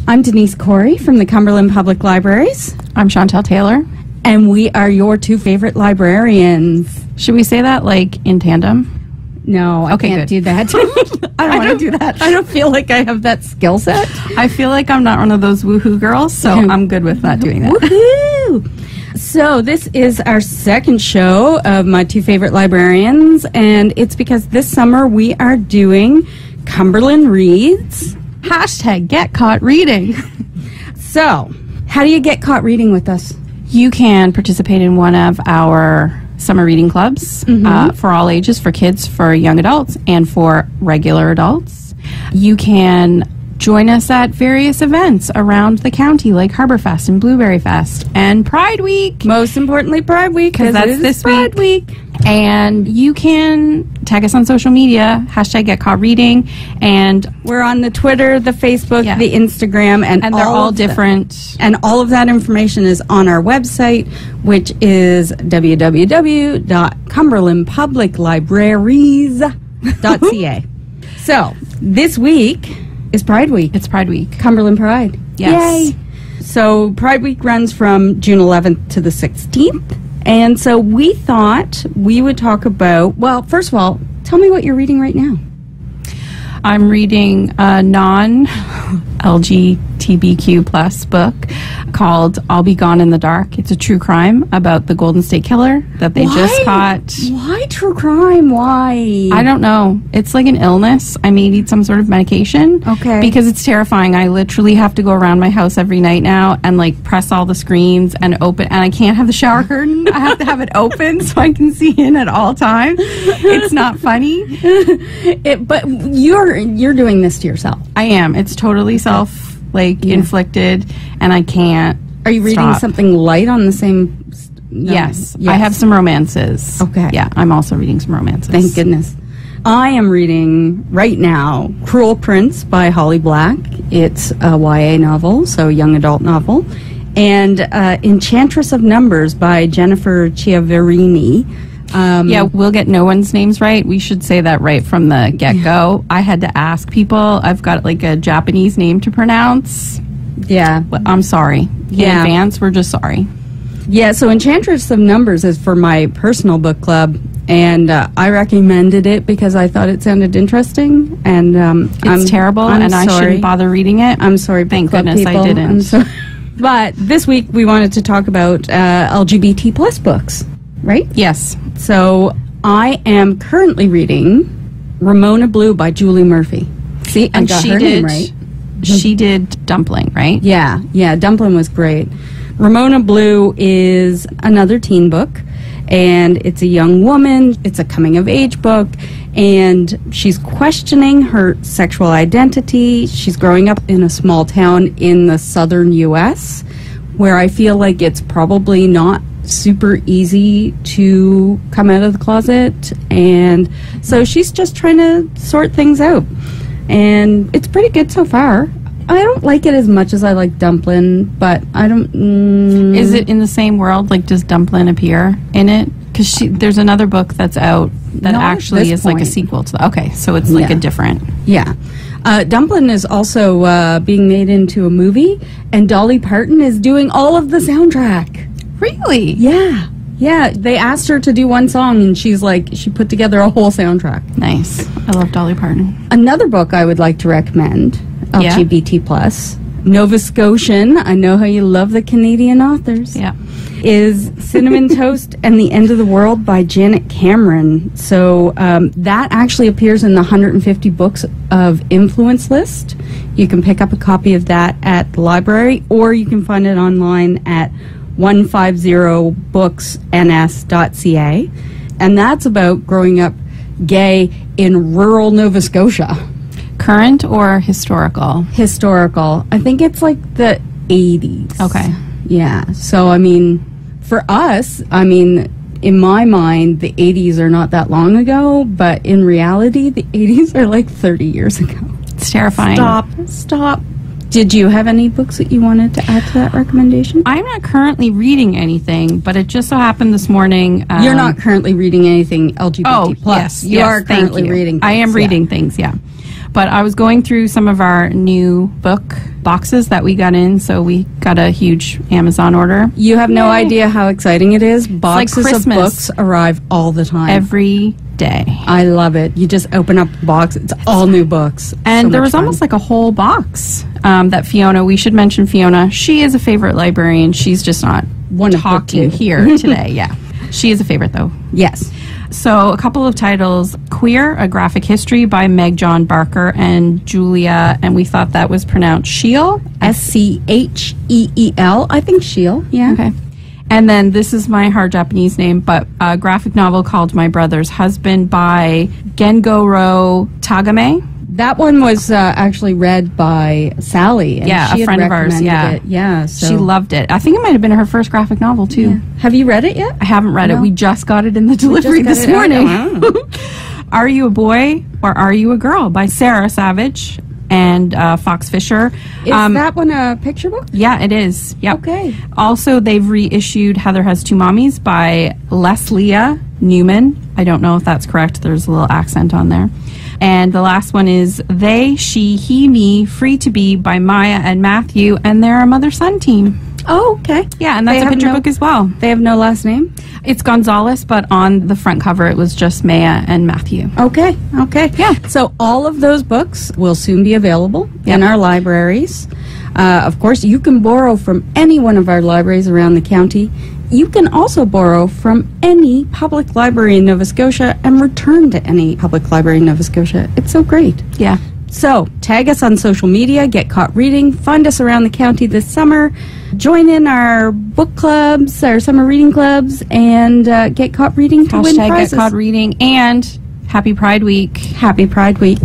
I'm Denise Corey from the Cumberland Public Libraries. I'm Chantel Taylor. And we are your two favorite librarians. Should we say that, like, in tandem? No, I can't do that. I don't want to do that. I don't feel like I have that skill set. I feel like I'm not one of those woohoo girls, so I'm good with not doing that. Woohoo! So this is our second show of my two favorite librarians, and it's because this summer we are doing Cumberland Reads. Hashtag get caught reading. So, how do you get caught reading with us? You can participate in one of our summer reading clubs for all ages, for kids, for young adults, and for regular adults. You can join us at various events around the county, like Harbor Fest and Blueberry Fest and Pride Week. Most importantly, Pride Week, because that's this Pride week. And you can tag us on social media, hashtag Get Caught Reading, and we're on the Twitter, the Facebook, the Instagram, and they're all different. And all of that information is on our website, which is www.cumberlandpubliclibraries.ca. So, this week is Pride Week. It's Pride Week. Cumberland Pride. Yes. Yay. So, Pride Week runs from June 11th to the 16th. And so we thought we would talk about, well, first of all, tell me what you're reading right now. I'm reading a non-LGBTQ plus book called I'll Be Gone in the Dark. It's a true crime about the Golden State Killer that they just caught. Why true crime? Why? I don't know. It's like an illness. I may need some sort of medication. Okay. Because it's terrifying. I literally have to go around my house every night now and like press all the screens and open, and I can't have the shower curtain. I have to have it open so I can see in at all times. It's not funny. But you're doing this to yourself. I am. It's totally inflicted, and I can't. Are you reading something light on the same? Yes. I have some romances. Okay. Yeah, I'm also reading some romances. Thank goodness. I am reading right now Cruel Prince by Holly Black. It's a YA novel, so young adult novel, and Enchantress of Numbers by Jennifer Chiaverini. We'll get no one's names right. We should say that right from the get-go. I had to ask people. I've got like a Japanese name to pronounce. Yeah. I'm sorry. In advance, we're just sorry. Yeah, so Enchantress of Numbers is for my personal book club, and I recommended it because I thought it sounded interesting. And it's terrible, and I shouldn't bother reading it. I'm sorry, thank goodness people. I didn't. But this week we wanted to talk about LGBT plus books, right? Yes. So I am currently reading Ramona Blue by Julie Murphy. See, I got her name right. She did Dumpling, right? Yeah, Dumpling was great. Ramona Blue is another teen book, and it's a young woman. It's a coming-of-age book, and she's questioning her sexual identity. She's growing up in a small town in the southern U.S., where I feel like it's probably not super easy to come out of the closet, and so she's just trying to sort things out, and it's pretty good so far. I don't like it as much as I like Dumpling, but I don't... Is it in the same world? Like, does Dumpling appear in it? Because there's another book that's out that actually is like a sequel to that. Okay, so it's like a different... Yeah. Dumpling is also being made into a movie, and Dolly Parton is doing all of the soundtrack. Really? Yeah. Yeah, they asked her to do one song, and she put together a whole soundtrack. Nice. I love Dolly Parton. Another book I would like to recommend, LGBT plus, Nova Scotian, I know how you love the Canadian authors, is Cinnamon Toast and the End of the World by Janet Cameron. So that actually appears in the 150 books of influence list. You can pick up a copy of that at the library, or you can find it online at 150booksns.ca, and that's about growing up gay in rural Nova Scotia. Current or historical? Historical. I think it's like the 80s. Okay. Yeah. So, I mean, for us, in my mind, the 80s are not that long ago, but in reality, the 80s are like 30 years ago. It's terrifying. Stop. Did you have any books that you wanted to add to that recommendation? I'm not currently reading anything, but it just so happened this morning... You're not currently reading anything LGBT+. Yes, you are currently reading things. I am reading things, yeah. But I was going through some of our new book boxes that we got in, so we got a huge Amazon order. You have no idea how exciting it is. Boxes like of books arrive all the time. Every day. I love it. You just open up the box. It's all new books. And there was almost like a whole box that Fiona, we should mention Fiona, she is a favorite librarian. She's just not talking here today. Yeah. She is a favorite, though. Yes. So a couple of titles: Queer, a graphic history by Meg John Barker and Julia, and we thought that was pronounced Scheel. Scheel. I think Scheel. Yeah. Okay. And then this is my hard Japanese name, but a graphic novel called My Brother's Husband by Gengoro Tagame. That one was actually read by Sally. And yeah, she a friend of ours. Yeah. It. Yeah. So. She loved it. I think it might have been her first graphic novel, too. Yeah. Have you read it yet? I haven't read it. We just got it in the delivery this morning. Are You a Boy or Are You a Girl by Sarah Savage and Fox Fisher. Is that one a picture book? Yeah, it is. Yep. Okay. Also, they've reissued Heather Has Two Mommies by Leslia Newman. I don't know if that's correct. There's a little accent on there. And the last one is They, She, He, Me, Free to Be by Maya and Matthew, and they're a mother-son team. Oh, okay. Yeah, and that's a picture book as well. They have no last name? It's Gonzalez, but on the front cover it was just Maya and Matthew. Okay. Yeah. So all of those books will soon be available in our libraries. Of course, you can borrow from any one of our libraries around the county. You can also borrow from any public library in Nova Scotia and return to any public library in Nova Scotia. It's so great. Yeah. So, tag us on social media, Get Caught Reading, find us around the county this summer, join in our book clubs, our summer reading clubs, and get caught reading to win prizes. Get Caught Reading, and Happy Pride Week. Happy Pride Week.